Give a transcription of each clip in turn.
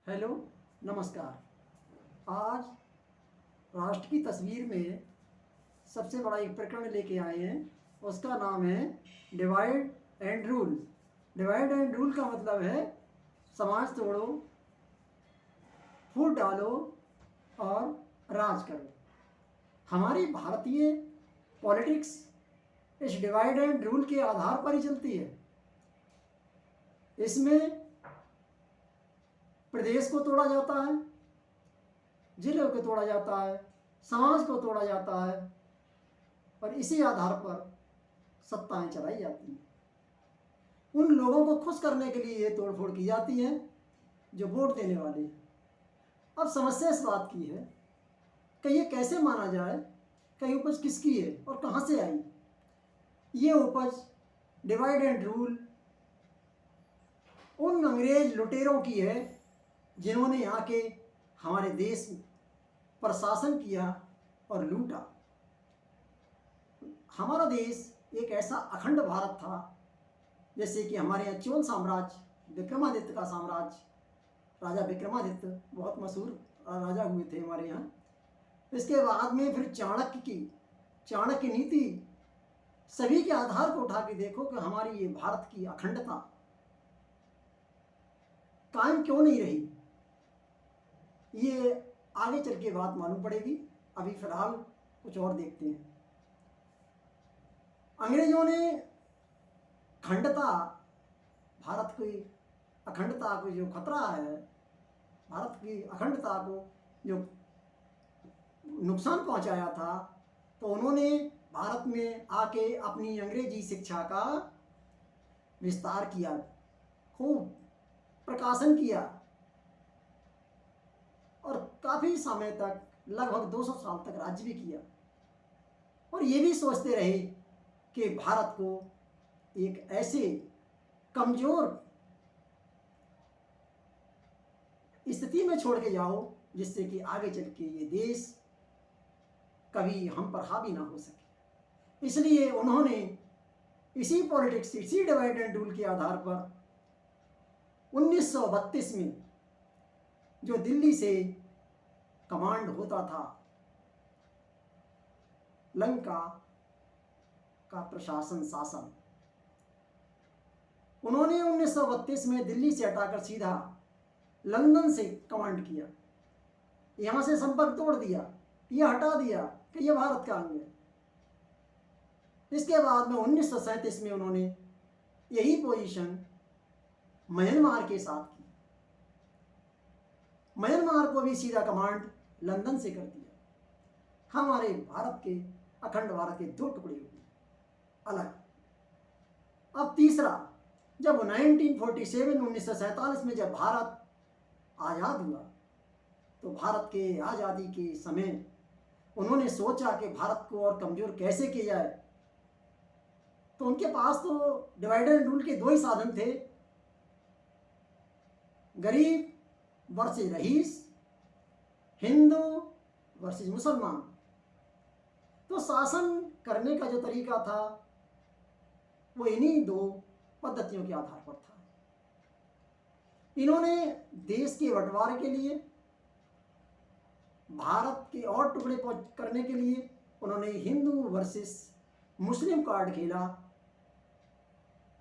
Hello, नमस्कार। आज राष्ट्र की तस्वीर में सबसे बड़ा एक प्रकरण लेके आए हैं। उसका नाम है divide and rule. Divide and rule का मतलब है समाज तोड़ो, फूट डालो और राज करो। हमारी भारतीय पॉलिटिक्स इस डिवाइड एंड रूल के आधार पर ही चलती है। इसमें प्रदेश को तोड़ा जाता है, जिलों को तोड़ा जाता है, समाज को तोड़ा जाता है और इसी आधार पर सत्ताएं चलाई जाती हैं। उन लोगों को खुश करने के लिए ये तोड़फोड़ की जाती है जो वोट देने वाले हैं। अब समस्या इस बात की है कि ये कैसे माना जाए कि उपज किसकी है और कहाँ से आई। ये उपज डिवाइड एंड रूल उन अंग्रेज लुटेरों की है जिन्होंने आके हमारे देश पर शासन किया और लूटा। हमारा देश एक ऐसा अखंड भारत था, जैसे कि हमारे यहाँ चोल साम्राज्य, विक्रमादित्य का साम्राज्य, राजा विक्रमादित्य बहुत मशहूर राजा हुए थे हमारे यहाँ। इसके बाद में फिर चाणक्य नीति, सभी के आधार को उठा के देखो कि हमारी ये भारत की अखंडता कायम क्यों नहीं रही। ये आगे चल के बात मालूम पड़ेगी। अभी फिलहाल कुछ और देखते हैं। अंग्रेजों ने खंडता, भारत की अखंडता को जो खतरा है, भारत की अखंडता को जो नुकसान पहुंचाया था, तो उन्होंने भारत में आके अपनी अंग्रेजी शिक्षा का विस्तार किया, खूब प्रकाशन किया और काफ़ी समय तक, लगभग 200 साल तक राज्य भी किया। और ये भी सोचते रहे कि भारत को एक ऐसे कमज़ोर स्थिति में छोड़ के जाओ जिससे कि आगे चल के ये देश कभी हम पर हावी ना हो सके। इसलिए उन्होंने इसी पॉलिटिक्स, इसी डिवाइड एंड रूल के आधार पर 1932 में जो दिल्ली से कमांड होता था, लंका का प्रशासन, शासन, उन्होंने 1932 में दिल्ली से हटाकर सीधा लंदन से कमांड किया। यहाँ से संपर्क तोड़ दिया, ये हटा दिया कि ये भारत का अंग है। इसके बाद में 1937 में उन्होंने यही पोजीशन म्यांमार के साथ की। म्यांमार को भी सीधा कमांड लंदन से कर दिया। हमारे भारत के, अखंड भारत के दो टुकड़े हुए अलग। अब तीसरा, जब 1947 में जब भारत आज़ाद हुआ, तो भारत के आज़ादी के समय उन्होंने सोचा कि भारत को और कमज़ोर कैसे किया जाए। तो उनके पास तो डिवाइड एंड रूल के दो ही साधन थे, गरीब वर्सेस रईस, हिंदू वर्सेस मुसलमान। तो शासन करने का जो तरीका था वो इन्हीं दो पद्धतियों के आधार पर था। इन्होंने देश के बंटवारे के लिए, भारत के और टुकड़े करने के लिए उन्होंने हिंदू वर्सेस मुस्लिम कार्ड खेला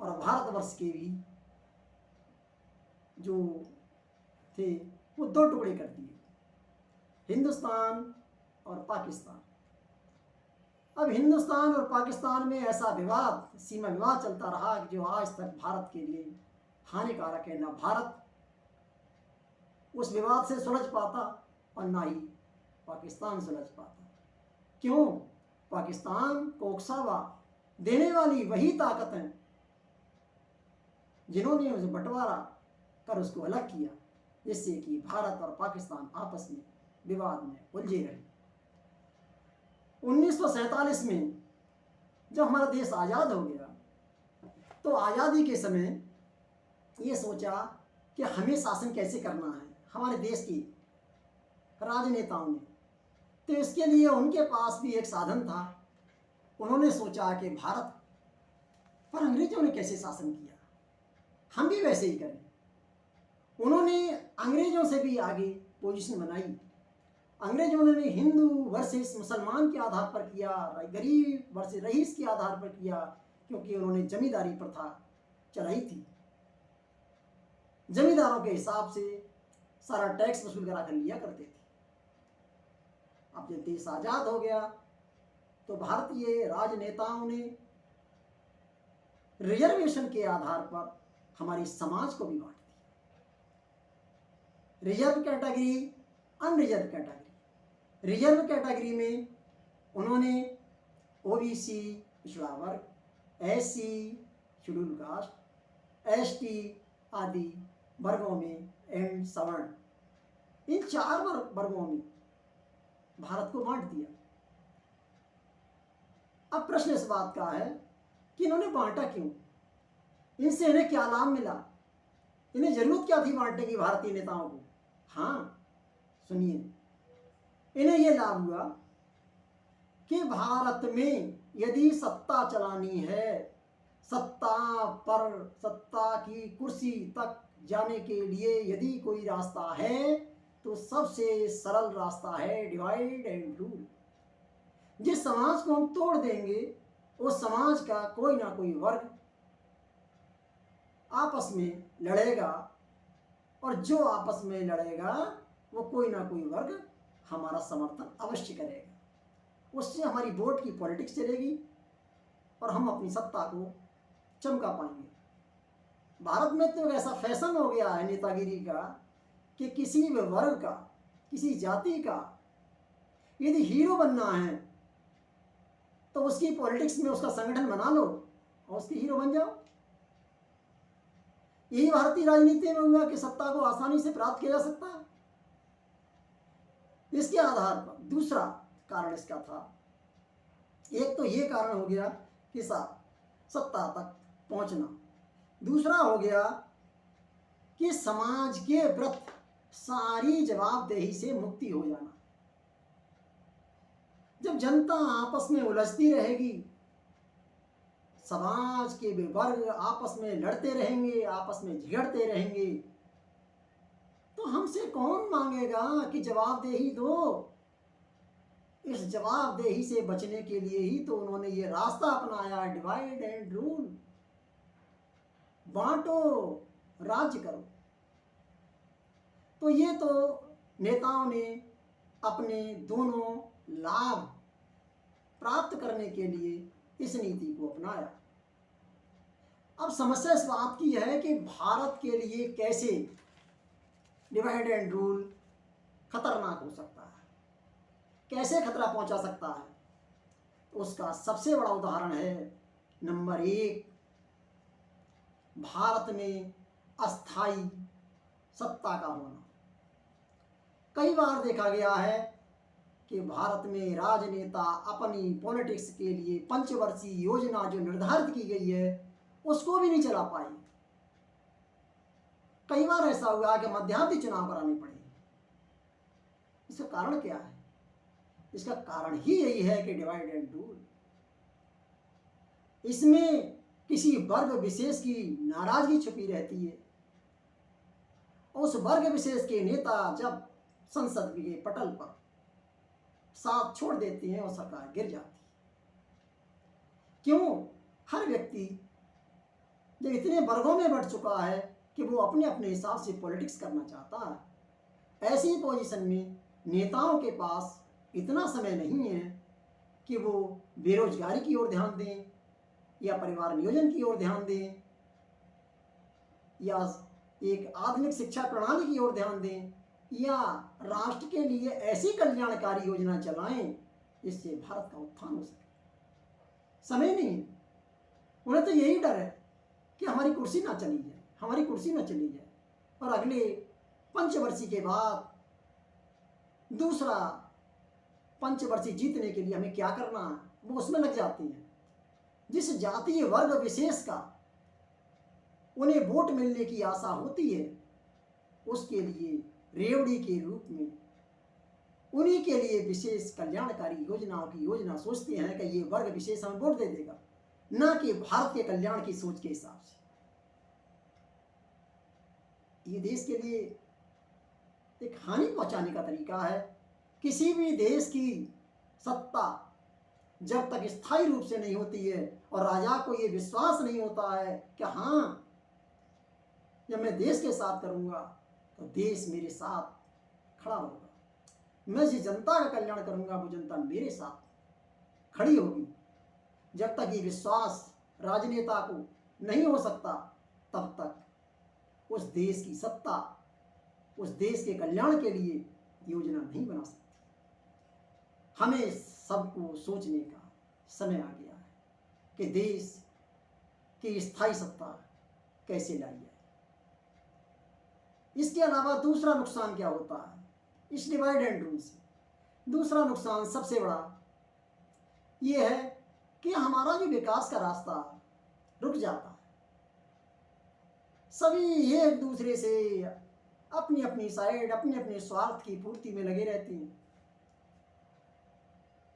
और भारतवर्ष के भी जो थे वो दो टुकड़े कर दिए, हिंदुस्तान और पाकिस्तान। अब हिंदुस्तान और पाकिस्तान में ऐसा विवाद, सीमा विवाद चलता रहा कि जो आज तक भारत के लिए हानिकारक है। ना भारत उस विवाद से सुलझ पाता और ना ही पाकिस्तान सुलझ पाता। क्यों? पाकिस्तान को उकसावा देने वाली वही ताकतें जिन्होंने उसे बंटवारा कर उसको अलग किया, जिससे कि भारत और पाकिस्तान आपस में विवाद में उलझे रहे। 1947 में जब हमारा देश आज़ाद हो गया, तो आज़ादी के समय ये सोचा कि हमें शासन कैसे करना है, हमारे देश की राजनेताओं ने। तो इसके लिए उनके पास भी एक साधन था। उन्होंने सोचा कि भारत पर अंग्रेजों ने कैसे शासन किया, हम भी वैसे ही करें। उन्होंने अंग्रेजों से भी आगे पोजीशन बनाई। अंग्रेजों ने हिंदू वर्सेस मुसलमान के आधार पर किया, गरीब वर्सेस रईस के आधार पर किया, क्योंकि उन्होंने जमींदारी प्रथा चलाई थी। जमींदारों के हिसाब से सारा टैक्स वसूल करा कर लिया करते थे। अब जब देश आजाद हो गया तो भारतीय राजनेताओं ने रिजर्वेशन के आधार पर हमारे समाज को भी बांट दिया। Reserve category, unreserve category. Reserve category में उन्होंने ओबीसी पिछड़ा वर्ग, एससी शेड्यूल कास्ट, एसटी आदि वर्गों में एंड सवर्ण, इन 4 वर्गों में भारत को बांट दिया। अब प्रश्न इस बात का है कि इन्होंने बांटा क्यों? इनसे इन्हें क्या लाभ मिला? इन्हें जरूरत क्या थी बांटने की भारतीय नेताओं को? हाँ सुनिए, इन्हें यह लाभ हुआ कि भारत में यदि सत्ता चलानी है, सत्ता की कुर्सी तक जाने के लिए यदि कोई रास्ता है तो सबसे सरल रास्ता है डिवाइड एंड रूल। जिस समाज को हम तोड़ देंगे उस समाज का कोई ना कोई वर्ग आपस में लड़ेगा, और जो आपस में लड़ेगा वो कोई ना कोई वर्ग हमारा समर्थन अवश्य करेगा। उससे हमारी वोट की पॉलिटिक्स चलेगी और हम अपनी सत्ता को चमका पाएंगे। भारत में तो ऐसा फैशन हो गया है नेतागिरी का कि किसी भी वर्ग का, किसी जाति का यदि हीरो बनना है तो उसकी पॉलिटिक्स में उसका संगठन बना लो और उसके हीरो बन जाओ। यही भारतीय राजनीति में हुआ कि सत्ता को आसानी से प्राप्त किया जा सकता है। इसके आधार पर दूसरा कारण इसका था, एक तो ये कारण हो गया कि सत्ता तक पहुंचना, दूसरा हो गया कि समाज के प्रति सारी जवाबदेही से मुक्ति हो जाना। जब जनता आपस में उलझती रहेगी, समाज के वर्ग आपस में लड़ते रहेंगे, आपस में झगड़ते रहेंगे, तो हमसे कौन मांगेगा कि जवाबदेही दो? इस जवाबदेही से बचने के लिए ही तो उन्होंने ये रास्ता अपनाया, डिवाइड एंड रूल। बांटो, राज्य करो। तो ये तो नेताओं ने अपने दोनों लाभ प्राप्त करने के लिए इस नीति को अपनाया। अब समस्या इस बात की है कि भारत के लिए कैसे डिवाइड एंड रूल खतरनाक हो सकता है, कैसे खतरा पहुंचा सकता है। उसका सबसे बड़ा उदाहरण है, नंबर 1, भारत में अस्थाई सत्ता का होना। कई बार देखा गया है कि भारत में राजनेता अपनी पॉलिटिक्स के लिए पंचवर्षीय योजना जो निर्धारित की गई है उसको भी नहीं चला पाए। कई बार ऐसा हुआ कि मध्यावधि चुनाव कराने पड़े। इसका कारण क्या है? इसका कारण ही यही है कि डिवाइड एंड रूल। इसमें किसी वर्ग विशेष की नाराजगी छुपी रहती है। उस वर्ग विशेष के नेता जब संसद के पटल पर साथ छोड़ देते हैं और सरकार गिर जाती है। क्यों? हर व्यक्ति जब इतने वर्गों में बढ़ चुका है कि वो अपने अपने हिसाब से पॉलिटिक्स करना चाहता है, ऐसी पोजीशन में नेताओं के पास इतना समय नहीं है कि वो बेरोजगारी की ओर ध्यान दें या परिवार नियोजन की ओर ध्यान दें या एक आधुनिक शिक्षा प्रणाली की ओर ध्यान दें या राष्ट्र के लिए ऐसी कल्याणकारी योजना चलाएं जिससे भारत का उत्थान हो सके। समय नहीं है। उन्हें तो यही डर है कि हमारी कुर्सी ना चली जाए, हमारी कुर्सी ना चली जाए, और अगले पंचवर्षीय के बाद दूसरा पंचवर्षीय जीतने के लिए हमें क्या करना है वो उसमें लग जाती हैं। जिस जातीय वर्ग विशेष का उन्हें वोट मिलने की आशा होती है उसके लिए रेवड़ी के रूप में उन्हीं के लिए विशेष कल्याणकारी योजनाओं की योजना सोचते हैं कि ये वर्ग विशेष हमें वोट दे देगा, ना कि भारत के कल्याण की सोच के हिसाब से। ये देश के लिए एक हानि पहुंचाने का तरीका है। किसी भी देश की सत्ता जब तक स्थायी रूप से नहीं होती है और राजा को ये विश्वास नहीं होता है कि हाँ, जब मैं देश के साथ करूँगा तो देश मेरे साथ खड़ा होगा, मैं जिस जनता का कल्याण करूँगा वो जनता मेरे साथ खड़ी होगी, जब तक ये विश्वास राजनेता को नहीं हो सकता तब तक उस देश की सत्ता उस देश के कल्याण के लिए योजना नहीं बना सकती। हमें सबको सोचने का समय आ गया है कि देश की स्थायी सत्ता कैसे लाई जाए। इसके अलावा दूसरा नुकसान क्या होता है इस डिवाइड एंड रूल से? दूसरा नुकसान सबसे बड़ा ये है कि हमारा जो विकास का रास्ता रुक जाता है। सभी एक दूसरे से अपनी अपनी साइड अपने अपने स्वार्थ की पूर्ति में लगे रहते हैं।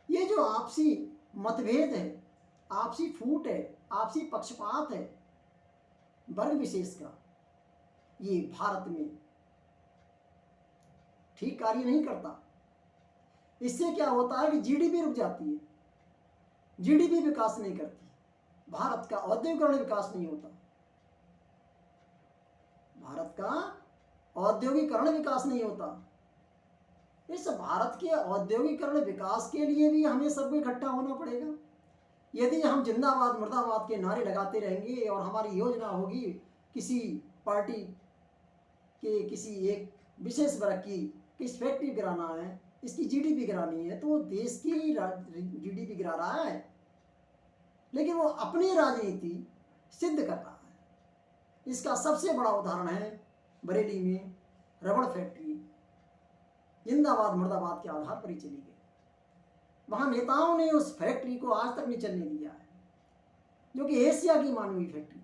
ये जो आपसी मतभेद है, आपसी फूट है, आपसी पक्षपात है वर्ग विशेष का, ये भारत में ठीक कार्य नहीं करता। इससे क्या होता है कि जीडीपी रुक जाती है, जीडीपी विकास नहीं करती, भारत का औद्योगिकरण विकास नहीं होता, भारत का औद्योगिकरण विकास नहीं होता। इस भारत के औद्योगिकरण विकास के लिए भी हमें सबको इकट्ठा होना पड़ेगा। यदि हम जिंदाबाद मुर्दाबाद के नारे लगाते रहेंगे और हमारी योजना होगी किसी पार्टी के किसी एक विशेष वर्ग की किस फैक्ट्री गिराना है, इसकी जीडीपी गिरानी है, तो वो देश की जीडीपी गिरा रहा है, लेकिन वो अपनी राजनीति सिद्ध कर रहा है। इसका सबसे बड़ा उदाहरण है बरेली में रबड़ फैक्ट्री जिंदाबाद मुर्दाबाद के आधार पर ही चली गई। वहां नेताओं ने उस फैक्ट्री को आज तक नहीं चलने दिया है, जो कि एशिया की मानी हुई फैक्ट्री थी।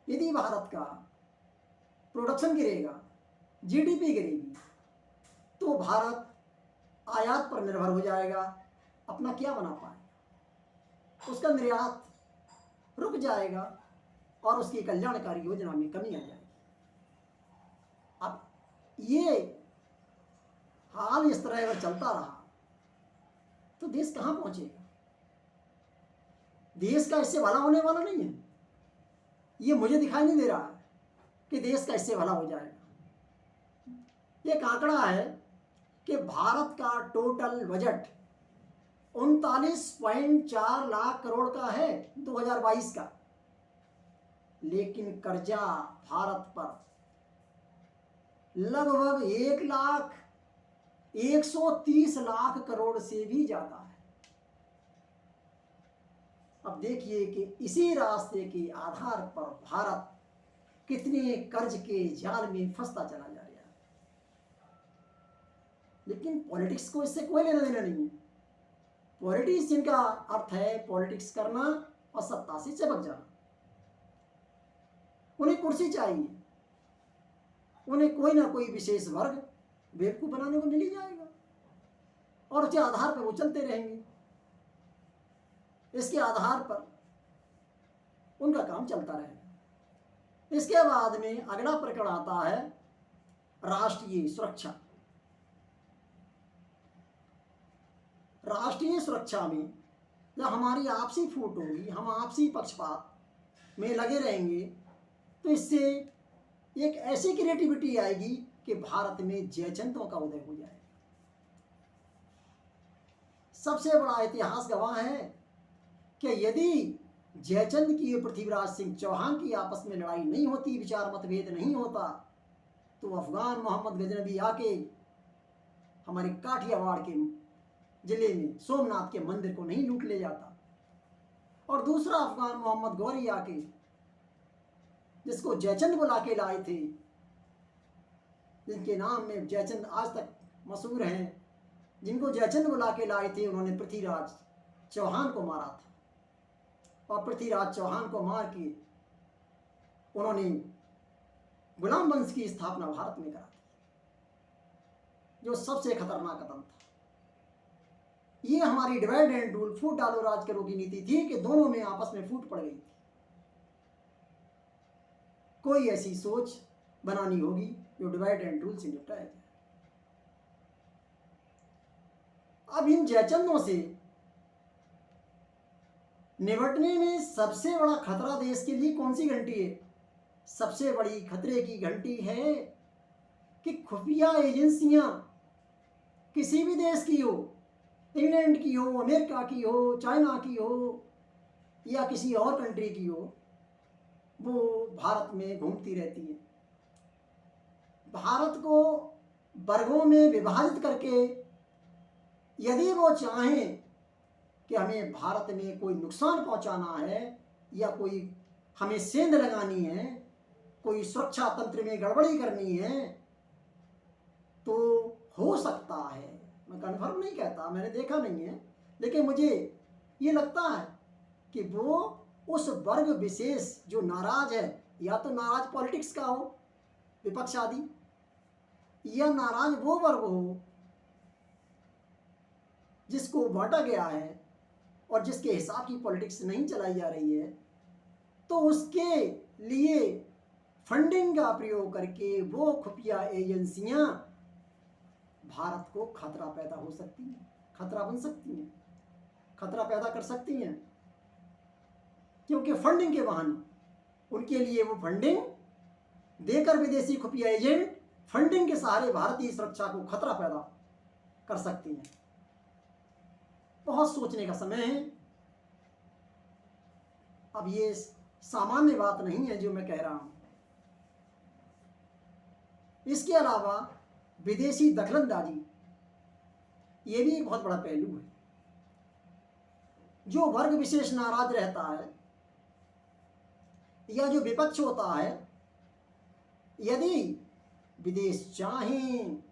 यदि भारत का प्रोडक्शन गिरेगा, जीडीपी गिरेगी, तो भारत आयात पर निर्भर हो जाएगा, अपना क्या बना पाएगा, उसका निर्यात रुक जाएगा और उसकी कल्याणकारी योजना में कमी आ जाएगी। अब ये हाल इस तरह अगर चलता रहा तो देश कहाँ पहुंचेगा? देश का इससे भला होने वाला नहीं है। ये मुझे दिखाई नहीं दे रहा है कि देश का इससे भला हो जाएगा। एक आंकड़ा है कि भारत का टोटल बजट 39.4 लाख करोड़ का है 2022 का, लेकिन कर्जा भारत पर लगभग 1,130 लाख करोड़ से भी ज्यादा है। अब देखिए कि इसी रास्ते के आधार पर भारत कितने कर्ज के जाल में फंसता चला जा रहा है। लेकिन पॉलिटिक्स को इससे कोई लेना देना नहीं है। पॉलिटिक्स जिनका अर्थ है पॉलिटिक्स करना और सत्ता से चिपक जाना, उन्हें कुर्सी चाहिए, उन्हें कोई ना कोई विशेष वर्ग बेवकूफ बनाने को मिल ही जाएगा और उसके आधार पर वो चलते रहेंगे। इसके आधार पर उनका काम चलता रहेगा। इसके बाद में अगला प्रकरण आता है राष्ट्रीय सुरक्षा। राष्ट्रीय सुरक्षा में जब हमारी आपसी फूट होगी, हम आपसी पक्षपात में लगे रहेंगे, तो इससे एक ऐसी क्रिएटिविटी आएगी कि भारत में जयचंदों का उदय हो जाएगा। सबसे बड़ा इतिहास गवाह है कि यदि जयचंद की पृथ्वीराज सिंह चौहान की आपस में लड़ाई नहीं होती, विचार मतभेद नहीं होता, तो अफगान मोहम्मद गजनबी आके हमारे काठियावाड़ के जिले में सोमनाथ के मंदिर को नहीं लूट ले जाता, और दूसरा अफगान मोहम्मद गौरी आके जिसको जयचंद बुला के लाए थे, जिनके नाम में जयचंद आज तक मशहूर हैं, जिनको जयचंद बुला के लाए थे, उन्होंने पृथ्वीराज चौहान को मारा था और पृथ्वीराज चौहान को मार के उन्होंने गुलाम वंश की स्थापना भारत में करा थी, जो सबसे खतरनाक कदम था। ये हमारी डिवाइड एंड रूल, फूट डालो राज करो की नीति थी कि दोनों में आपस में फूट पड़ गई थी। कोई ऐसी सोच बनानी होगी जो डिवाइड एंड रूल से निपटाया जाए। अब इन जयचंदों से निपटने में सबसे बड़ा खतरा देश के लिए कौन सी घंटी है? सबसे बड़ी खतरे की घंटी है कि खुफिया एजेंसियां किसी भी देश की हो, इंग्लैंड की हो, अमेरिका की हो, चाइना की हो या किसी और कंट्री की हो, वो भारत में घूमती रहती है। भारत को वर्गों में विभाजित करके यदि वो चाहें कि हमें भारत में कोई नुकसान पहुंचाना है या कोई हमें सेंध लगानी है, कोई सुरक्षा तंत्र में गड़बड़ी करनी है, तो हो सकता है। मैं कन्फर्म नहीं कहता, मैंने देखा नहीं है, लेकिन मुझे ये लगता है कि वो उस वर्ग विशेष जो नाराज है, या तो नाराज पॉलिटिक्स का हो, विपक्ष आदि, या नाराज वो वर्ग हो जिसको बांटा गया है और जिसके हिसाब की पॉलिटिक्स नहीं चलाई जा रही है, तो उसके लिए फंडिंग का प्रयोग करके वो खुफिया एजेंसियां भारत को खतरा पैदा हो सकती हैं, खतरा बन सकती हैं, खतरा पैदा कर सकती हैं, क्योंकि फंडिंग के बहाने उनके लिए वो फंडिंग देकर विदेशी खुफिया एजेंट फंडिंग के सहारे भारतीय सुरक्षा को खतरा पैदा कर सकती हैं। बहुत सोचने का समय है। अब ये सामान्य बात नहीं है जो मैं कह रहा हूं। इसके अलावा विदेशी दखलंदाजी, ये भी एक बहुत बड़ा पहलू है। जो वर्ग विशेष नाराज रहता है या जो विपक्ष होता है, यदि विदेश चाहें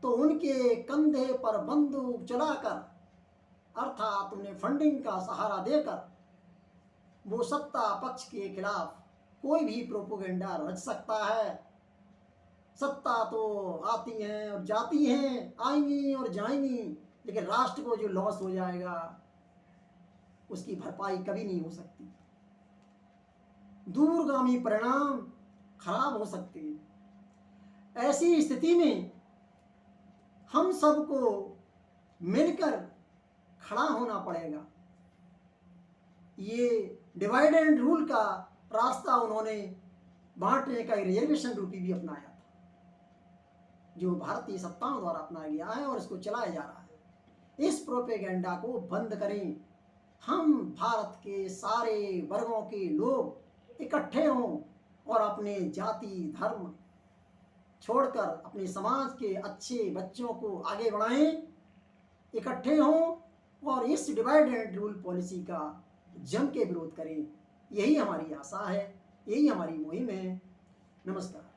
तो उनके कंधे पर बंदूक चलाकर, अर्थात उन्हें फंडिंग का सहारा देकर, वो सत्ता पक्ष के खिलाफ कोई भी प्रोपोगेंडा रच सकता है। सत्ता तो आती हैं और जाती हैं, आएंगी और जाएंगी, लेकिन राष्ट्र को जो लॉस हो जाएगा उसकी भरपाई कभी नहीं हो सकती। दूरगामी परिणाम खराब हो सकते हैं। ऐसी स्थिति में हम सबको मिलकर खड़ा होना पड़ेगा। ये डिवाइड एंड रूल का रास्ता उन्होंने बांटने का रिजर्वेशन रूपी भी अपनाया था, जो भारतीय सत्ताओं द्वारा अपनाया गया है और इसको चलाया जा रहा है। इस प्रोपेगेंडा को बंद करें। हम भारत के सारे वर्गों के लोग इकट्ठे हों और अपने जाति धर्म छोड़कर अपने समाज के अच्छे बच्चों को आगे बढ़ाएं, इकट्ठे हों और इस डिवाइड एंड रूल पॉलिसी का जम के विरोध करें। यही हमारी आशा है, यही हमारी मुहिम है। नमस्कार।